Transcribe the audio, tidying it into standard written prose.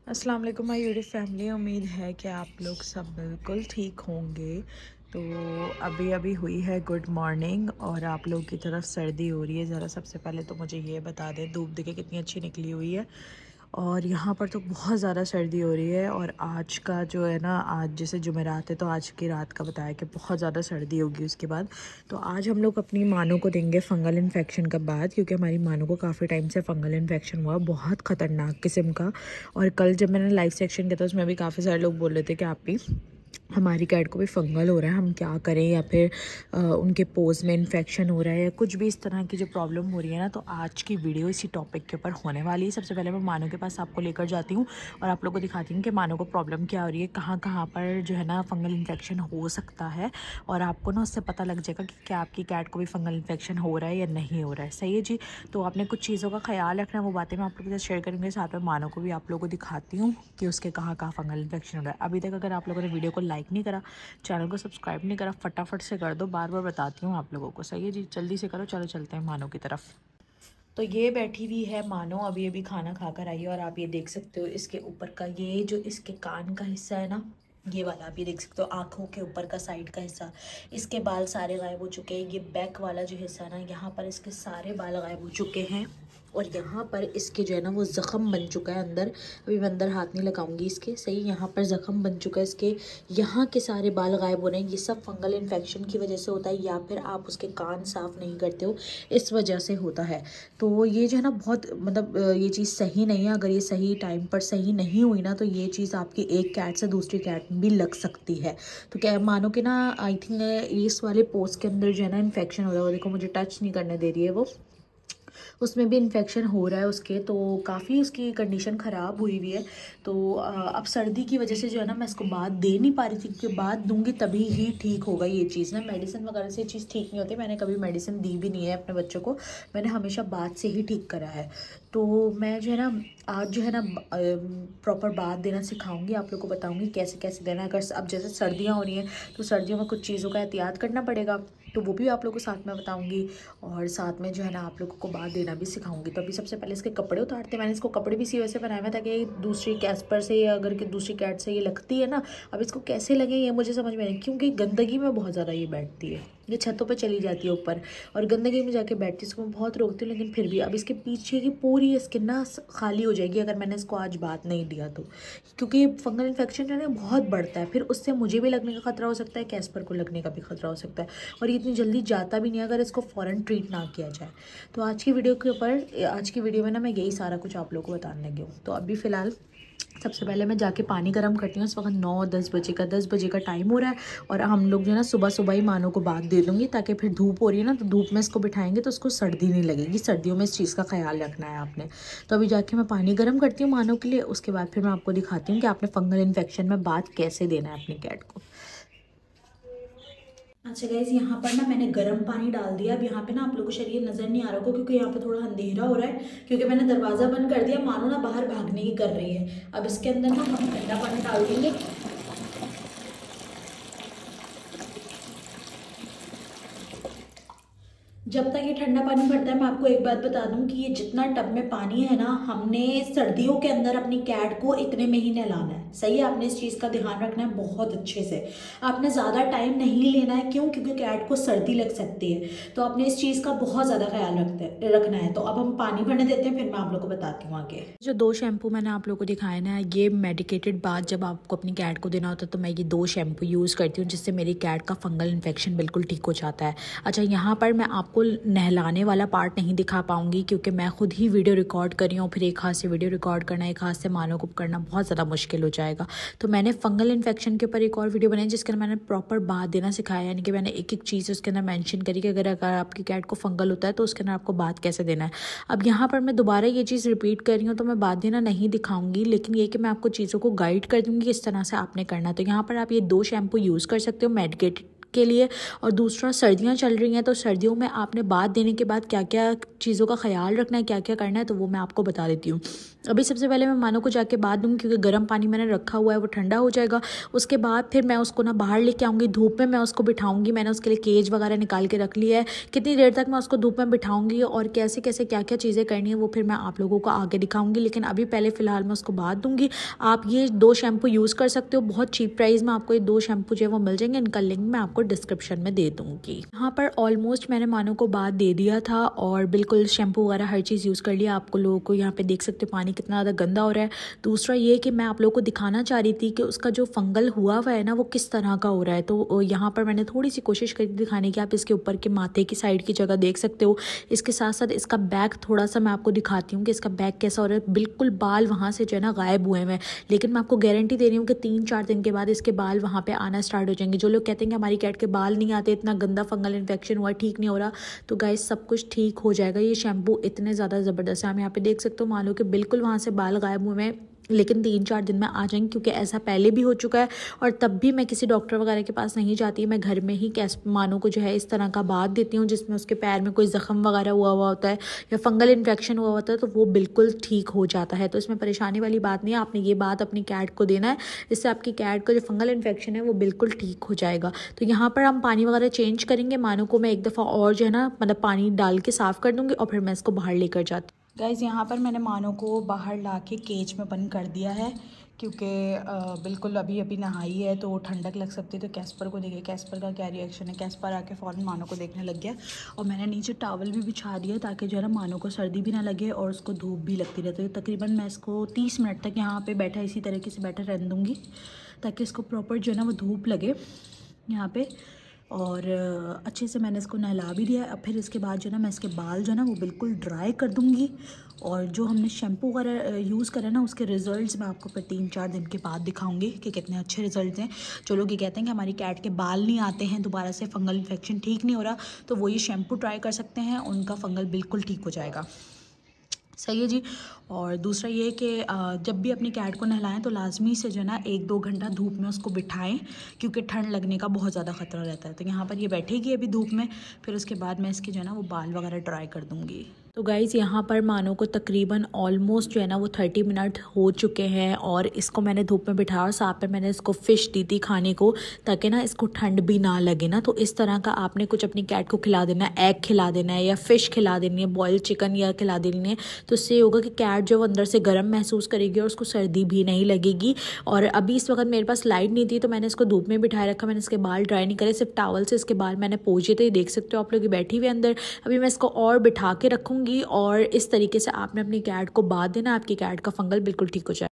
अस्सलाम वालेकुम my YouTube family. उम्मीद है कि आप लोग सब बिल्कुल ठीक होंगे। तो अभी अभी हुई है गुड मॉर्निंग और आप लोग की तरफ सर्दी हो रही है। ज़रा सबसे पहले तो मुझे ये बता दें, धूप देखे कितनी अच्छी निकली हुई है और यहाँ पर तो बहुत ज़्यादा सर्दी हो रही है। और आज का जो है ना, आज जैसे जुमेरात है तो आज की रात का बताया कि बहुत ज़्यादा सर्दी होगी उसके बाद। तो आज हम लोग अपनी मानों को देंगे फंगल इन्फेक्शन का बात, क्योंकि हमारी मानों को काफ़ी टाइम से फंगल इन्फेक्शन हुआ, बहुत ख़तरनाक किस्म का। और कल जब मैंने लाइव सेक्शन किया था उसमें भी काफ़ी सारे लोग बोल रहे थे कि आप भी हमारी कैट को भी फंगल हो रहा है, हम क्या करें, या फिर उनके पोज में इन्फेक्शन हो रहा है या कुछ भी इस तरह की जो प्रॉब्लम हो रही है ना। तो आज की वीडियो इसी टॉपिक के ऊपर होने वाली है। सबसे पहले मैं मानो के पास आपको लेकर जाती हूँ और आप लोगों को दिखाती हूँ कि मानो को प्रॉब्लम क्या हो रही है, कहाँ कहाँ पर जो है ना फंगल इन्फेक्शन हो सकता है। और आपको ना उससे पता लग जाएगा कि क्या आपकी कैट को भी फंगल इन्फेक्शन हो रहा है या नहीं हो रहा है। सही है जी। तो आपने कुछ चीज़ों का ख्याल रखना है, वो बातें मैं आप लोगों के साथ शेयर करूँगी। साथ में मानो को भी आप लोगों को दिखाती हूँ कि उसके कहाँ कहाँ फंगल इन्फेक्शन हो रहा है। अभी तक अगर आप लोगों ने वीडियो को लाइक नहीं करा, चैनल को सब्सक्राइब नहीं करा, फटाफट से कर दो। बार बार बताती हूँ आप लोगों को। सही है जी, जल्दी से करो। चलो चलते हैं मानो की तरफ। तो ये बैठी हुई है मानो, अभी अभी खाना खाकर आई है और आप ये देख सकते हो इसके ऊपर का ये जो इसके कान का हिस्सा है ना, ये वाला आप ये देख सकते हो, आँखों के ऊपर का साइड का हिस्सा, इसके बाल सारे गायब हो चुके हैं। ये बैक वाला जो हिस्सा है ना, यहाँ पर इसके सारे बाल गायब हो चुके हैं। और यहाँ पर इसके जो है ना वो ज़ख़म बन चुका है अंदर। अभी मैं अंदर हाथ नहीं लगाऊंगी इसके, सही। यहाँ पर ज़ख़म बन चुका है इसके, यहाँ के सारे बाल गायब हो रहे हैं। ये सब फंगल इन्फेक्शन की वजह से होता है, या फिर आप उसके कान साफ़ नहीं करते हो, इस वजह से होता है। तो ये जो है ना बहुत मतलब ये चीज़ सही नहीं है। अगर ये सही टाइम पर सही नहीं हुई ना, तो ये चीज़ आपकी एक कैट से दूसरी कैट में भी लग सकती है। तो क्या मानो कि ना, आई थिंक इस वाले पोस्ट के अंदर जो है ना इन्फेक्शन हो रहा है। वो देखो मुझे टच नहीं करने दे रही है वो, उसमें भी इन्फेक्शन हो रहा है उसके। तो काफ़ी उसकी कंडीशन ख़राब हुई हुई है। तो अब सर्दी की वजह से जो है ना मैं इसको बात दे नहीं पा रही थी, क्योंकि बात दूंगी तभी ही ठीक होगा ये चीज़ ना। मेडिसिन वगैरह से ये चीज़ ठीक नहीं होती। मैंने कभी मेडिसिन दी भी नहीं है अपने बच्चों को, मैंने हमेशा बात से ही ठीक करा है। तो मैं जो है ना आज जो है ना प्रॉपर बात देना सिखाऊंगी, आप लोग को बताऊंगी कैसे कैसे देना है। अगर अब जैसे सर्दियाँ हो रही हैं तो सर्दियों में कुछ चीज़ों का एहतियात करना पड़ेगा, तो वो भी आप लोगों को साथ में बताऊंगी। और साथ में जो है ना आप लोगों को बात देना भी सिखाऊंगी। तो अभी सबसे पहले इसके कपड़े उतारते हैं। मैंने इसको कपड़े भी इसी वजह से बनाए हुए ताकि दूसरी कैस्पर से या अगर कि दूसरी कैट से ये लगती है ना, अब इसको कैसे लगे ये मुझे समझ में नहीं, क्योंकि गंदगी में बहुत ज़्यादा ये बैठती है। ये छतों पर चली जाती है ऊपर और गंदगी में जाके बैठती है। इसको मैं बहुत रोकती हूँ, लेकिन फिर भी अब इसके पीछे की पूरी स्किन ना खाली हो जाएगी अगर मैंने इसको आज बात नहीं दिया तो। क्योंकि फंगल इन्फेक्शन जो है ना बहुत बढ़ता है, फिर उससे मुझे भी लगने का खतरा हो सकता है, कैस्पर को लगने का भी खतरा हो सकता है। और ये इतनी जल्दी जाता भी नहीं है अगर इसको फ़ौरन ट्रीट ना किया जाए। तो आज की वीडियो के ऊपर, आज की वीडियो में ना मैं यही सारा कुछ आप लोगों को बताने लगी हूँ। तो अभी फ़िलहाल सबसे पहले मैं जाके पानी गर्म करती हूँ। इस वक्त 9-10 बजे का 10 बजे का टाइम हो रहा है और हम लोग जो है ना सुबह सुबह ही मानो को बात दे दूँगी, ताकि फिर धूप हो रही है ना तो धूप में इसको बिठाएंगे तो उसको सर्दी नहीं लगेगी। सर्दियों में इस चीज़ का ख्याल रखना है आपने। तो अभी जाके मैं पानी गर्म करती हूँ मानो के लिए। उसके बाद फिर मैं आपको दिखाती हूँ कि आपने फंगल इन्फेक्शन में बात कैसे देना है अपनी कैट को। अच्छा गाइज, यहाँ पर ना मैंने गर्म पानी डाल दिया। अब यहाँ पे ना आप लोगों को शायद ये नज़र नहीं आ रहा होगा, क्योंकि यहाँ पे थोड़ा अंधेरा हो रहा है, क्योंकि मैंने दरवाज़ा बंद कर दिया। मानो ना बाहर भागने की कर रही है। अब इसके अंदर ना हम ठंडा पानी डाल देंगे। जब तक ये ठंडा पानी भरता है, मैं आपको एक बात बता दूं कि ये जितना टब में पानी है ना, हमने सर्दियों के अंदर अपनी कैट को इतने में ही नहलाना है। सही है, आपने इस चीज़ का ध्यान रखना है बहुत अच्छे से। आपने ज़्यादा टाइम नहीं लेना है, क्यों? क्योंकि कैट को सर्दी लग सकती है। तो आपने इस चीज़ का बहुत ज़्यादा ख्याल रखना है। तो अब हम पानी भरने देते हैं, फिर मैं आप लोग को बताती हूँ आगे। जो 2 शैम्पू मैंने आप लोगों को दिखाए ना, ये मेडिकेटेड बाथ जब आपको अपनी कैट को देना होता है तो मैं ये 2 शैम्पू यूज़ करती हूँ, जिससे मेरी कैट का फंगल इन्फेक्शन बिल्कुल ठीक हो जाता है। अच्छा, यहाँ पर मैं आपको नहलाने वाला पार्ट नहीं दिखा पाऊंगी, क्योंकि मैं खुद ही वीडियो रिकॉर्ड कर रही हूँ। फिर एक हाथ से वीडियो रिकॉर्ड करना, एक हाथ से मानो को करना बहुत ज़्यादा मुश्किल हो जाएगा। तो मैंने फंगल इन्फेक्शन के ऊपर एक और वीडियो बनाई जिसके अंदर मैंने प्रॉपर बात देना सिखाया, यानी कि मैंने एक एक चीज़ उसके अंदर मेंशन करी कि अगर आपकी कैट को फंगल होता है तो उसके अंदर आपको बात कैसे देना है। अब यहाँ पर मैं दोबारा ये चीज़ रिपीट कर रही हूँ, तो मैं बात देना नहीं दिखाऊंगी, लेकिन ये कि मैं आपको चीज़ों को गाइड कर दूँगी किस तरह से आपने करना है। तो यहाँ पर आप ये 2 शैम्पू यूज़ कर सकते हो मेडिकेटेड के लिए। और दूसरा सर्दियां चल रही हैं, तो सर्दियों में आपने बाथ देने के बाद क्या क्या चीज़ों का ख्याल रखना है, क्या क्या करना है, तो वो मैं आपको बता देती हूँ। अभी सबसे पहले मैं मानो को जाके बाथ दूँगी, क्योंकि गर्म पानी मैंने रखा हुआ है वो ठंडा हो जाएगा। उसके बाद फिर मैं उसको ना बाहर लेके आऊँगी, धूप में मैं उसको बिठाऊँगी। मैंने उसके लिए केज वगैरह निकाल के रख लिया है, कितनी देर तक मैं उसको धूप में बिठाऊँगी और कैसे कैसे क्या क्या चीज़ें करनी है वो फिर मैं आप लोगों को आगे दिखाऊँगी। लेकिन अभी पहले फ़िलहाल मैं उसको बाथ दूँगी। आप ये 2 शैम्पू यूज़ कर सकते हो, बहुत चीप प्राइस में आपको ये 2 शैम्पू जो है वो मिल जाएंगे। इनका लिंक मैं आपको डिस्क्रिप्शन में दे दूँगी। यहाँ पर ऑलमोस्ट मैंने मानो को बाथ दे दिया था और बिल्कुल शैम्पू वगैरह हर चीज़ यूज़ कर लिया। आपको लोगों को यहाँ पे देख सकते हो पानी कितना ज़्यादा गंदा हो रहा है। दूसरा ये कि मैं आप लोगों को दिखाना चाह रही थी कि उसका जो फंगल हुआ हुआ है ना वो किस तरह का हो रहा है। तो यहाँ पर मैंने थोड़ी सी कोशिश करी दिखाने की। आप इसके ऊपर के माथे की साइड की जगह देख सकते हो। इसके साथ साथ इसका बैक थोड़ा सा मैं आपको दिखाती हूँ कि इसका बैक कैसा हो रहा है। बिल्कुल बाल वहाँ से जो है ना गायब हुए हैं, लेकिन मैं आपको गारंटी दे रही हूँ कि 3-4 दिन के बाद इसके बाल वहाँ पे आना स्टार्ट हो जाएंगे। जो लोग कहते हैं कि हमारी कैट के बाल नहीं आते, इतना गंदा फंगल इन्फेक्शन हुआ, ठीक नहीं हो रहा, तो गाइस सब कुछ ठीक हो जाएगा। ये शैम्पू इतने ज़्यादा ज़बरदस्त है, आप यहाँ पे देख सकते हो। मान लो कि बिल्कुल वहाँ से बाल गायब हुए हैं, लेकिन 3-4 दिन में आ जाएंगे, क्योंकि ऐसा पहले भी हो चुका है। और तब भी मैं किसी डॉक्टर वगैरह के पास नहीं जाती, मैं घर में ही मानो को जो है इस तरह का बाथ देती हूँ, जिसमें उसके पैर में कोई ज़ख्म वगैरह हुआ होता है या फंगल इन्फेक्शन हुआ होता है, तो वो बिल्कुल ठीक हो जाता है। तो इसमें परेशानी वाली बात नहीं है। आपने ये बात अपनी कैट को देना है, इससे आपकी कैट का जो फंगल इन्फेक्शन है वो बिल्कुल ठीक हो जाएगा। तो यहाँ पर हम पानी वगैरह चेंज करेंगे। मानो को मैं एक दफ़ा और जो है ना मतलब पानी डाल के साफ़ कर दूँगी और फिर मैं इसको बाहर लेकर जाती हूँ। गाइज़ यहाँ पर मैंने मानो को बाहर ला के केज में बंद कर दिया है, क्योंकि बिल्कुल अभी अभी नहाई है तो ठंडक लग सकती है। तो कैस्पर को देखिए कैस्पर का क्या रिएक्शन है। कैस्पर आके फ़ौरन मानो को देखने लग गया और मैंने नीचे टॉवल भी बिछा दिया ताकि जो है ना मानो को सर्दी भी ना लगे और उसको धूप भी लगती रहती है। तकरीबन मैं इसको 30 मिनट तक यहाँ पे बैठा इसी तरीके से बैठा रहने दूँगी, ताकि इसको प्रॉपर जो है ना वो धूप लगे यहाँ पे। और अच्छे से मैंने इसको नहला भी दिया। अब फिर इसके बाद जो है ना मैं इसके बाल जो है ना वो बिल्कुल ड्राई कर दूँगी। और जो हमने शैम्पू वगैरह यूज़ करा ना उसके रिज़ल्ट्स मैं आपको फिर 3-4 दिन के बाद दिखाऊंगी कि कितने अच्छे रिज़ल्ट हैं। जो लोग ये कहते हैं कि हमारी कैट के बाल नहीं आते हैं, दोबारा से फंगल इन्फेक्शन ठीक नहीं हो रहा, तो वो ये शैम्पू ट्राई कर सकते हैं, उनका फंगल बिल्कुल ठीक हो जाएगा। सही है जी। और दूसरा ये कि जब भी अपनी कैट को नहलाएं तो लाजमी से जो है ना 1-2 घंटा धूप में उसको बिठाएं, क्योंकि ठंड लगने का बहुत ज़्यादा ख़तरा रहता है। तो यहाँ पर ये बैठेगी अभी धूप में, फिर उसके बाद मैं इसके जो है ना वो बाल वगैरह ड्राई कर दूँगी। तो गाइज़ यहाँ पर मानो को तकरीबन ऑलमोस्ट जो है ना वो 30 मिनट हो चुके हैं और इसको मैंने धूप में बिठाया और साथ में मैंने इसको फ़िश दी थी खाने को, ताकि ना इसको ठंड भी ना लगे ना। तो इस तरह का आपने कुछ अपनी कैट को खिला देना है, एग खिला देना है या फ़िश खिला देनी है, बॉइल्ड चिकन या खिला देनी है। तो इससे होगा कि कैट जो अंदर से गर्म महसूस करेगी और उसको सर्दी भी नहीं लगेगी। और अभी इस वक्त मेरे पास लाइट नहीं थी तो मैंने इसको धूप में बिठाए रखा। मैंने इसके बाल ड्राई नहीं करे, सिर्फ टावल से इसके बाल मैंने पोंछे थे। देख सकते हो आप लोग बैठी हुई अंदर। अभी मैं इसको और बिठा के रखूँगी और इस तरीके से आपने अपनी कैट को बाथ देना, आपकी कैट का फंगल बिल्कुल ठीक हो जाए।